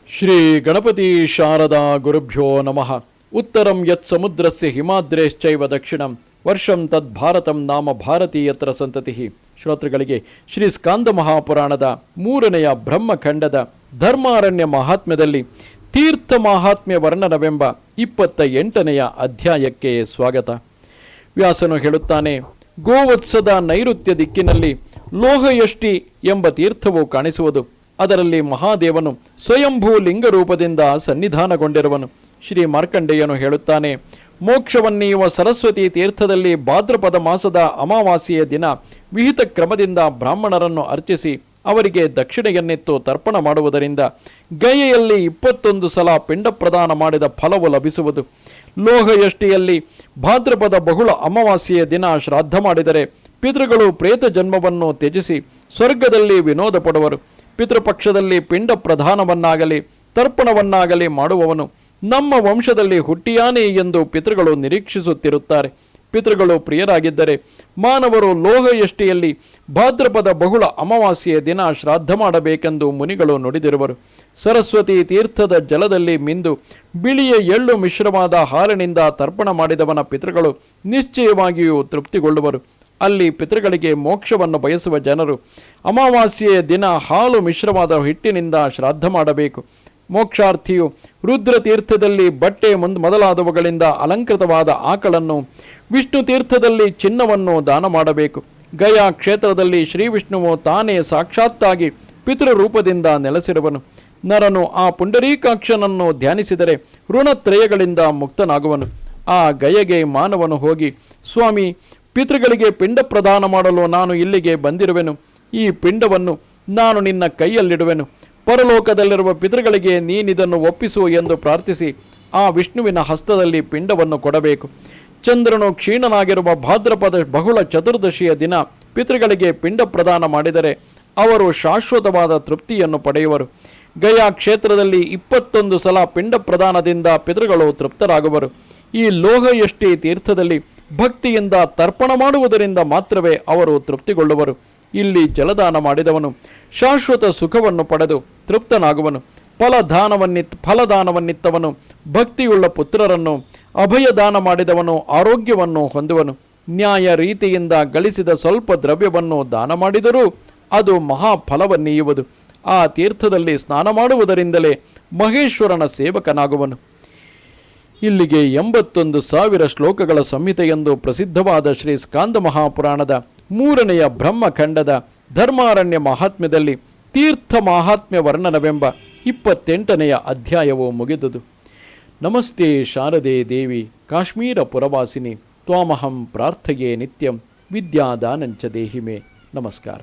ಶ್ರೀ ಗಣಪತಿ ಶಾರದಾ ಗುರುಭ್ಯೋ ನಮಃ. ಉತ್ತರಂ ಯತ್ ಸಮುದ್ರಸ್ಯ ಹಿಮಾದ್ರೇಶ್ಚೈವ ದಕ್ಷಿಣಂ ವರ್ಷಂ ತದ್ ಭಾರತಂ ನಾಮ ಭಾರತೀಯತ್ರ ಸಂತತಿ. ಶ್ರೋತೃಗಳಿಗೆ ಶ್ರೀ ಸ್ಕಾಂದ ಮಹಾಪುರಾಣದ 3ನೆಯ ಬ್ರಹ್ಮಖಂಡದ ಧರ್ಮಾರಣ್ಯ ಮಹಾತ್ಮ್ಯದಲ್ಲಿ ತೀರ್ಥ ಮಹಾತ್ಮ್ಯ ವರ್ಣನವೆಂಬ 28ನೆಯ ಅಧ್ಯಾಯಕ್ಕೆ ಸ್ವಾಗತ. ವ್ಯಾಸನು ಹೇಳುತ್ತಾನೆ, ಗೋವತ್ಸದ ನೈಋತ್ಯ ದಿಕ್ಕಿನಲ್ಲಿ ಲೋಹಯಷ್ಟಿ ಎಂಬ ತೀರ್ಥವು ಕಾಣಿಸುವುದು. ಅದರಲ್ಲಿ ಮಹಾದೇವನು ಸ್ವಯಂಭೂ ಲಿಂಗರೂಪದಿಂದ ಸನ್ನಿಧಾನಗೊಂಡಿರುವನು. ಶ್ರೀ ಮಾರ್ಕಂಡೇಯನು ಹೇಳುತ್ತಾನೆ, ಮೋಕ್ಷವನ್ನೀಯುವ ಸರಸ್ವತಿ ತೀರ್ಥದಲ್ಲಿ ಭಾದ್ರಪದ ಮಾಸದ ಅಮಾವಾಸ್ಯೆಯ ದಿನ ವಿಹಿತ ಕ್ರಮದಿಂದ ಬ್ರಾಹ್ಮಣರನ್ನು ಅರ್ಚಿಸಿ ಅವರಿಗೆ ದಕ್ಷಿಣೆಯನ್ನಿತ್ತು ತರ್ಪಣ ಮಾಡುವುದರಿಂದ ಗಯೆಯಲ್ಲಿ 21 ಸಲ ಪಿಂಡ ಪ್ರದಾನ ಮಾಡಿದ ಫಲವು ಲಭಿಸುವುದು. ಲೋಹಯಷ್ಟಿಯಲ್ಲಿ ಭಾದ್ರಪದ ಬಹುಳ ಅಮಾವಾಸ್ಯೆಯ ದಿನ ಶ್ರಾದ್ದ ಮಾಡಿದರೆ ಪಿತೃಗಳು ಪ್ರೇತ ಜನ್ಮವನ್ನು ತ್ಯಜಿಸಿ ಸ್ವರ್ಗದಲ್ಲಿ ವಿನೋದ ಪಡುವರು. ಪಿತೃಪಕ್ಷದಲ್ಲಿ ಪಿಂಡ ಪ್ರಧಾನವನ್ನಾಗಲಿ ತರ್ಪಣವನ್ನಾಗಲಿ ಮಾಡುವವನು ನಮ್ಮ ವಂಶದಲ್ಲಿ ಹುಟ್ಟಿಯಾನೇ ಎಂದು ಪಿತೃಗಳು ನಿರೀಕ್ಷಿಸುತ್ತಿರುತ್ತಾರೆ. ಪಿತೃಗಳು ಪ್ರಿಯರಾಗಿದ್ದರೆ ಮಾನವರು ಲೋಹಯಷ್ಟಿಯಲ್ಲಿ ಭಾದ್ರಪದ ಬಹುಳ ಅಮಾವಾಸ್ಯೆಯ ದಿನ ಶ್ರಾದ್ದ ಮಾಡಬೇಕೆಂದು ಮುನಿಗಳು ನುಡಿದಿರುವರು. ಸರಸ್ವತಿ ತೀರ್ಥದ ಜಲದಲ್ಲಿ ಮಿಂದು ಬಿಳಿಯ ಎಳ್ಳು ಮಿಶ್ರವಾದ ಹಾಲಿನಿಂದ ತರ್ಪಣ ಮಾಡಿದವನ ಪಿತೃಗಳು ನಿಶ್ಚಯವಾಗಿಯೂ ತೃಪ್ತಿಗೊಳ್ಳುವರು. ಅಲ್ಲಿ ಪಿತೃಗಳಿಗೆ ಮೋಕ್ಷವನ್ನು ಬಯಸುವ ಜನರು ಅಮಾವಾಸ್ಯೆಯ ದಿನ ಹಾಲು ಮಿಶ್ರವಾದ ಹಿಟ್ಟಿನಿಂದ ಶ್ರಾದ್ದ ಮಾಡಬೇಕು. ಮೋಕ್ಷಾರ್ಥಿಯು ರುದ್ರ ತೀರ್ಥದಲ್ಲಿ ಬಟ್ಟೆ ಮೊದಲಾದವುಗಳಿಂದ ಅಲಂಕೃತವಾದ ಆಕಳನ್ನು, ವಿಷ್ಣು ತೀರ್ಥದಲ್ಲಿ ಚಿನ್ನವನ್ನು ದಾನ ಮಾಡಬೇಕು. ಗಯಾ ಕ್ಷೇತ್ರದಲ್ಲಿ ಶ್ರೀ ವಿಷ್ಣುವು ತಾನೇ ಸಾಕ್ಷಾತ್ತಾಗಿ ಪಿತೃರೂಪದಿಂದ ನೆಲೆಸಿರುವನು. ನರನು ಆ ಪುಂಡರೀಕಾಕ್ಷನನ್ನು ಧ್ಯಾನಿಸಿದರೆ ಋಣತ್ರಯಗಳಿಂದ ಮುಕ್ತನಾಗುವನು. ಆ ಗಯೆಗೆ ಮಾನವನು ಹೋಗಿ, ಸ್ವಾಮಿ, ಪಿತೃಗಳಿಗೆ ಪಿಂಡ ಪ್ರದಾನ ಮಾಡಲು ನಾನು ಇಲ್ಲಿಗೆ ಬಂದಿರುವೆನು. ಈ ಪಿಂಡವನ್ನು ನಾನು ನಿನ್ನ ಕೈಯಲ್ಲಿಡುವೆನು. ಪರಲೋಕದಲ್ಲಿರುವ ಪಿತೃಗಳಿಗೆ ನೀನಿದನ್ನು ಒಪ್ಪಿಸು ಎಂದು ಪ್ರಾರ್ಥಿಸಿ ಆ ವಿಷ್ಣುವಿನ ಹಸ್ತದಲ್ಲಿ ಪಿಂಡವನ್ನು ಕೊಡಬೇಕು. ಚಂದ್ರನು ಕ್ಷೀಣನಾಗಿರುವ ಭಾದ್ರಪದ ಬಹುಳ ಚತುರ್ದಶಿಯ ದಿನ ಪಿತೃಗಳಿಗೆ ಪಿಂಡ ಪ್ರದಾನ ಮಾಡಿದರೆ ಅವರು ಶಾಶ್ವತವಾದ ತೃಪ್ತಿಯನ್ನು ಪಡೆಯುವರು. ಗಯಾ ಕ್ಷೇತ್ರದಲ್ಲಿ 21 ಸಲ ಪಿಂಡ ಪ್ರದಾನದಿಂದ ಪಿತೃಗಳು ತೃಪ್ತರಾಗುವರು. ಈ ಲೋಹಯಷ್ಟಿ ತೀರ್ಥದಲ್ಲಿ ಭಕ್ತಿಯಿಂದ ತರ್ಪಣ ಮಾಡುವುದರಿಂದ ಮಾತ್ರವೇ ಅವರು ತೃಪ್ತಿಗೊಳ್ಳುವರು. ಇಲ್ಲಿ ಮಾಡಿದವನು ಶಾಶ್ವತ ಸುಖವನ್ನು ಪಡೆದು ತೃಪ್ತನಾಗುವನು. ಫಲದಾನವನ್ನಿತ್ತವನು ಭಕ್ತಿಯುಳ್ಳ ಪುತ್ರರನ್ನು, ಅಭಯದಾನ ಮಾಡಿದವನು ಆರೋಗ್ಯವನ್ನು ಹೊಂದುವನು. ನ್ಯಾಯ ರೀತಿಯಿಂದ ಗಳಿಸಿದ ಸ್ವಲ್ಪ ದ್ರವ್ಯವನ್ನು ದಾನ ಮಾಡಿದರೂ ಅದು ಮಹಾಫಲವನ್ನೀಯುವುದು. ಆ ತೀರ್ಥದಲ್ಲಿ ಸ್ನಾನ ಮಾಡುವುದರಿಂದಲೇ ಮಹೇಶ್ವರನ ಸೇವಕನಾಗುವನು. ಇಲ್ಲಿಗೆ 81,000 ಶ್ಲೋಕಗಳ ಸಂಹಿತೆಯೆಂದು ಪ್ರಸಿದ್ಧವಾದ ಶ್ರೀ ಸ್ಕಾಂದ ಮಹಾಪುರಾಣದ 3ನೆಯ ಬ್ರಹ್ಮಖಂಡದ ಧರ್ಮಾರಣ್ಯ ಮಹಾತ್ಮ್ಯದಲ್ಲಿ ತೀರ್ಥ ಮಹಾತ್ಮ್ಯ ವರ್ಣನವೆಂಬ 28ನೆಯ ಅಧ್ಯಾಯವು ಮುಗಿದುದು. ನಮಸ್ತೆ ಶಾರದೆ ದೇವಿ ಕಾಶ್ಮೀರ ಪುರವಾಸಿನಿ ತ್ವಾಮಹಂ ಪ್ರಾರ್ಥಯೇ ನಿತ್ಯಂ ವಿದ್ಯಾದಾನಂಚ ದೇಹಿಮೆ. ನಮಸ್ಕಾರ.